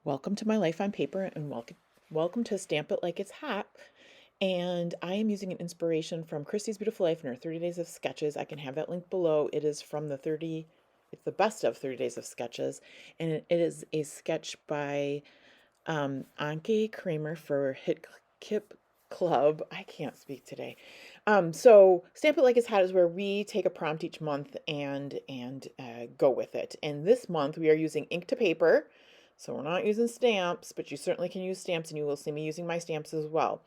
Welcome to my life on paper and welcome to Stamp It Like It's Hot. And I am using an inspiration from Christy's Beautiful Life and her 30 Days of Sketches. I can have that link below. It is from it's the best of 30 Days of Sketches. And it is a sketch by Anke Kramer for Hit Kip Club. I can't speak today. So Stamp It Like It's Hot is where we take a prompt each month and go with it. And this month we are using ink to paper. So we're not using stamps, but you certainly can use stamps, and you will see me using my stamps as well.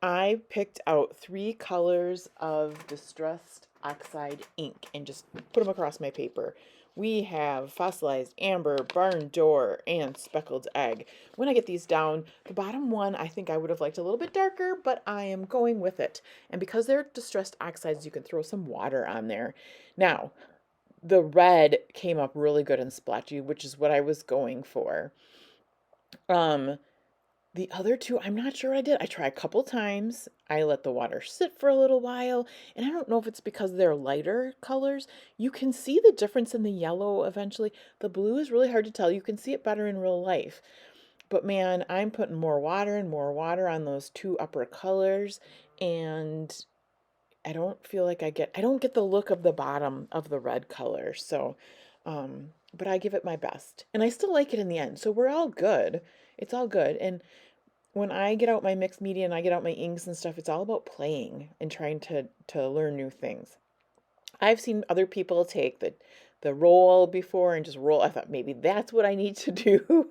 I picked out 3 colors of distressed oxide ink and just put them across my paper. We have fossilized amber, barn door, and speckled egg. When I get these down, the bottom one I think I would have liked a little bit darker, but I am going with it. And because they're distressed oxides, you can throw some water on there. Now, the red came up really good and splotchy, which is what I was going for. Um, the other two, I'm not sure what I did. I tried a couple times. I let the water sit for a little while, and I don't know if it's because they're lighter colors. You can see the difference in the yellow eventually. The blue is really hard to tell. You can see it better in real life. But man, I'm putting more water and more water on those 2 upper colors, and I don't get the look of the bottom of the red color. So, but I give it my best. And I still like it in the end. So we're all good. It's all good. And when I get out my mixed media and I get out my inks and stuff, it's all about playing and trying to learn new things. I've seen other people take the roll before and just roll. I thought maybe that's what I need to do.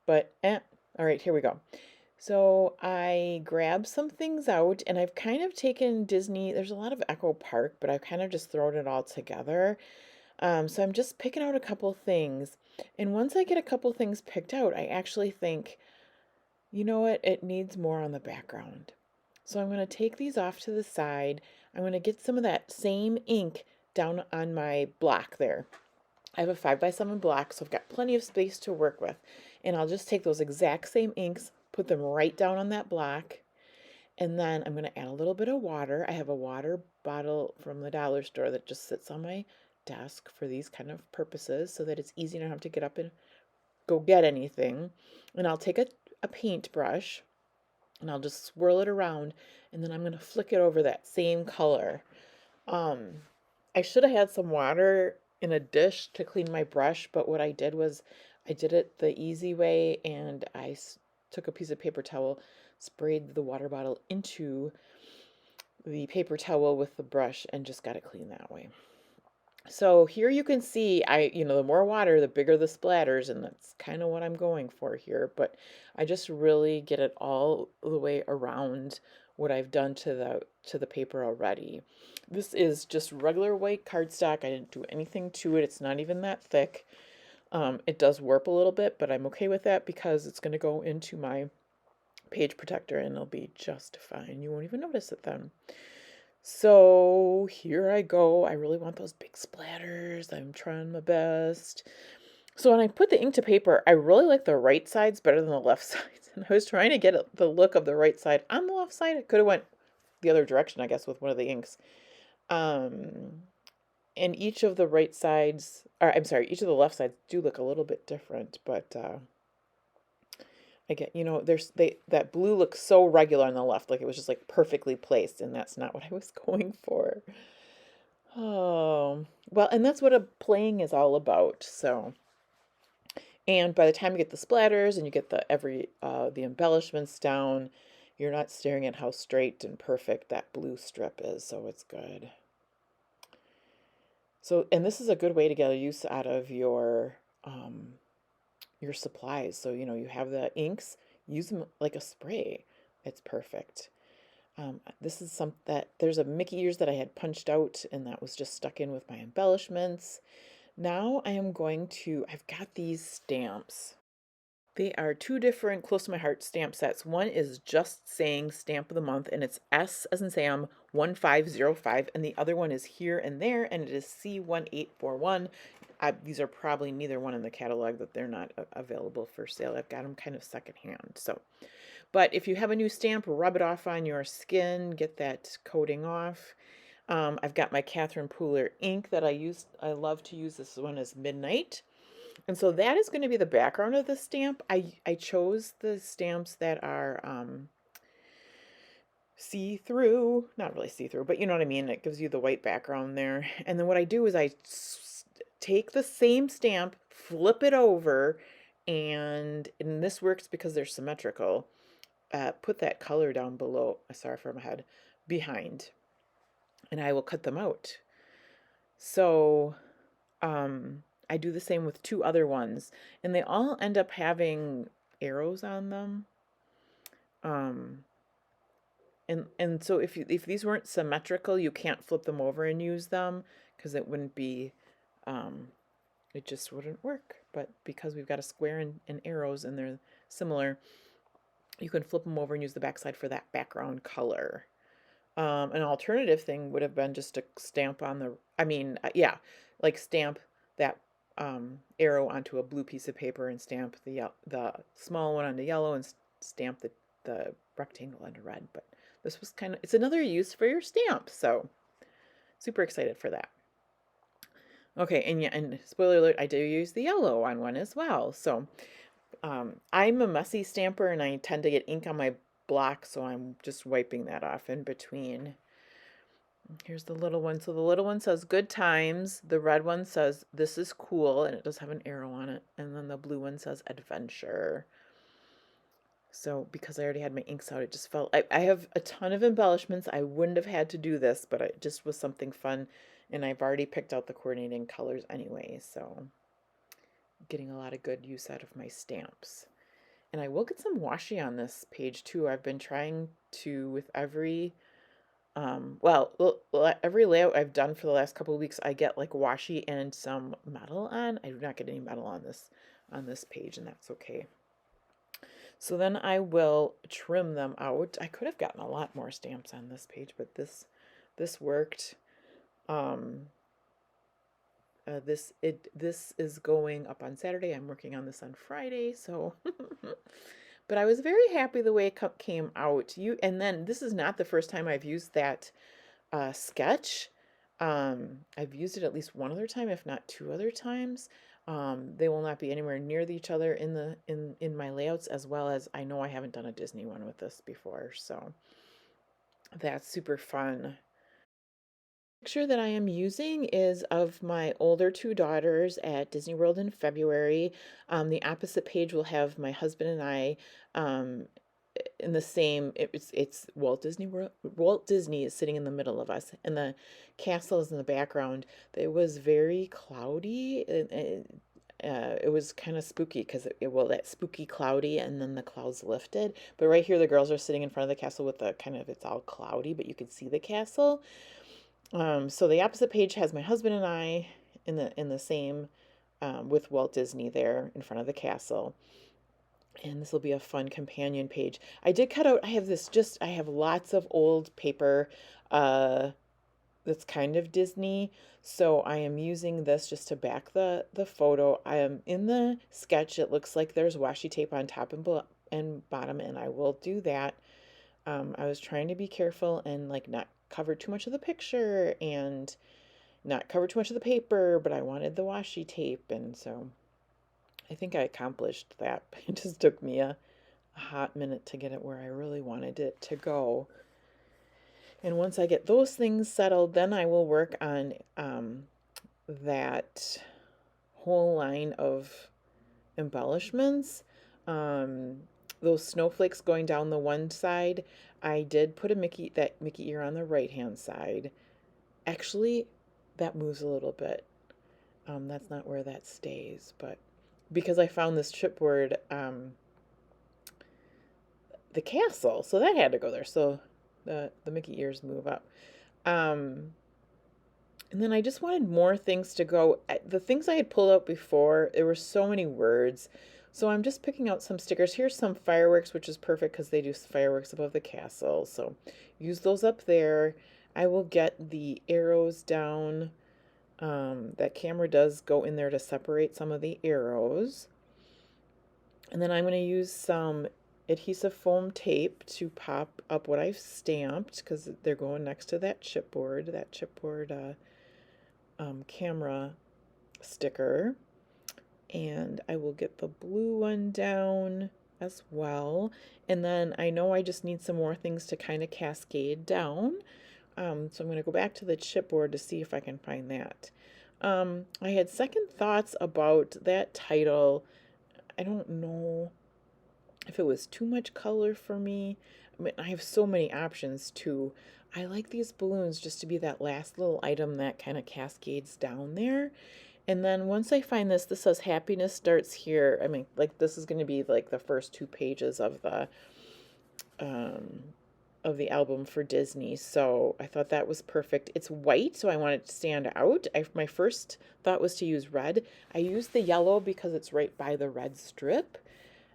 But all right, here we go. So I grabbed some things out and I've kind of taken Disney. There's a lot of Echo Park, but I've kind of just thrown it all together. So I'm just picking out a couple things. And once I get a couple things picked out, I actually think, you know what, it needs more on the background. So I'm going to take these off to the side. I'm going to get some of that same ink down on my block there. I have a 5x7 block, so I've got plenty of space to work with. And I'll just take those exact same inks, put them right down on that block, and then I'm going to add a little bit of water. I have a water bottle from the dollar store that just sits on my desk for these kind of purposes so that it's easy to have to get up and go get anything. And I'll take a paintbrush and I'll just swirl it around, and then I'm going to flick it over that same color. Um, I should have had some water in a dish to clean my brush, but what I did was I did it the easy way, and took a piece of paper towel, sprayed the water bottle into the paper towel with the brush, and just got it clean that way. So here you can see, the more water, the bigger the splatters, and that's kind of what I'm going for here. But I just really get it all the way around what I've done to the paper already. This is just regular white cardstock. I didn't do anything to it. It's not even that thick. It does warp a little bit, but I'm okay with that because it's going to go into my page protector and it'll be just fine. You won't even notice it then. So here I go. I really want those big splatters. I'm trying my best. So when I put the ink to paper, I really like the right sides better than the left sides. And I was trying to get the look of the right side on the left side. It could have went the other direction, I guess, with one of the inks. Um, and each of the right sides, or I'm sorry, each of the left sides do look a little bit different, but I get, that blue looks so regular on the left, like it was just like perfectly placed, and that's not what I was going for. Oh, well, and that's what a playing is all about. So, and by the time you get the splatters and you get the embellishments down, you're not staring at how straight and perfect that blue strip is, so it's good. So, and this is a good way to get a use out of your supplies. So, you have the inks, use them like a spray. It's perfect. This is there's a Mickey ears that I had punched out and that was just stuck in with my embellishments. Now I've got these stamps. They are 2 different close to my heart stamp sets. One is just saying stamp of the month and it's S as in Sam 1505, and the other one is here and there and it is C1841. These are probably neither one in the catalog, that they're not available for sale. I've got them kind of secondhand. So, but if you have a new stamp, rub it off on your skin, get that coating off. I've got my Catherine Pooler ink that I love to use. This one is Midnight. And so that is going to be the background of the stamp. I chose the stamps that are see-through, not really see-through, but you know what I mean. It gives you the white background there. And then what I do is take the same stamp, flip it over, and this works because they're symmetrical. Put that color down below, sorry for my head, behind, and I will cut them out. So I do the same with two other ones, and they all end up having arrows on them. And so if these weren't symmetrical, you can't flip them over and use them because it wouldn't be, it just wouldn't work. But because we've got a square and arrows and they're similar, you can flip them over and use the backside for that background color. An alternative thing would have been just to stamp on the, yeah, like stamp that arrow onto a blue piece of paper and stamp the small one onto yellow and stamp the rectangle onto red. But this was it's another use for your stamp, so super excited for that. Okay, and yeah, and spoiler alert, I do use the yellow on one as well. So I'm a messy stamper and I tend to get ink on my block, so I'm just wiping that off in between. Here's the little one. So the little one says good times. The red one says this is cool, and it does have an arrow on it. And then the blue one says adventure. So because I already had my inks out, it just felt, I have a ton of embellishments. I wouldn't have had to do this, but it just was something fun. And I've already picked out the coordinating colors anyway, so getting a lot of good use out of my stamps. And I will get some washi on this page too. I've been trying to, with every every layout I've done for the last couple of weeks, I get like washi and some metal on. I do not get any metal on this page, and that's okay. So then I will trim them out. I could have gotten a lot more stamps on this page, but this worked. This is going up on Saturday. I'm working on this on Friday, so but I was very happy the way it came out. And then this is not the first time I've used that sketch. I've used it at least one other time, if not two other times. They will not be anywhere near each other in my layouts, as well as I know I haven't done a Disney one with this before, so that's super fun. Picture that I am using is of my older two daughters at Disney World in February. The opposite page will have my husband and I in the same, it's Walt Disney World. Walt Disney is sitting in the middle of us, and the castle is in the background. It was very cloudy. It was kind of spooky because that spooky cloudy, and then the clouds lifted. But right here, the girls are sitting in front of the castle with the it's all cloudy, but you can see the castle. So the opposite page has my husband and I in the same with Walt Disney there in front of the castle. And this will be a fun companion page. I did cut out, I have lots of old paper that's kind of Disney. So I am using this just to back the photo. I am in the sketch. It looks like there's washi tape on top and bottom, and I will do that. I was trying to be careful and like not cover too much of the picture and not cover too much of the paper, but I wanted the washi tape, and so I think I accomplished that. It just took me a hot minute to get it where I really wanted it to go. And once I get those things settled, then I will work on that whole line of embellishments. Those snowflakes going down the one side, I did put that Mickey ear on the right hand side. Actually, that moves a little bit. That's not where that stays, but because I found this chipboard, the castle, so that had to go there. So the Mickey ears move up. And then I just wanted more things to go. The things I had pulled out before, there were so many words. So I'm just picking out some stickers. Here's some fireworks, which is perfect because they do fireworks above the castle. So use those up there. I will get the arrows down. That camera does go in there to separate some of the arrows. And then I'm going to use some adhesive foam tape to pop up what I've stamped because they're going next to that chipboard camera sticker. And I will get the blue one down as well. And then I know I just need some more things to kind of cascade down. So I'm going to go back to the chipboard to see if I can find that. I had second thoughts about that title. I don't know if it was too much color for me. I mean, I have so many options too. I like these balloons just to be that last little item that kind of cascades down there. And then once I find this says happiness starts here. I mean, like this is going to be like the first 2 pages um, of the album for Disney. So I thought that was perfect. It's white, so I want it to stand out. My first thought was to use red. I used the yellow because it's right by the red strip.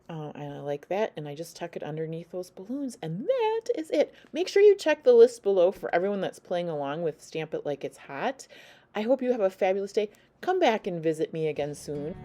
And I like that, and I just tuck it underneath those balloons, and that is it. Make sure you check the list below for everyone that's playing along with Stamp It Like It's Hot. I hope you have a fabulous day. Come back and visit me again soon.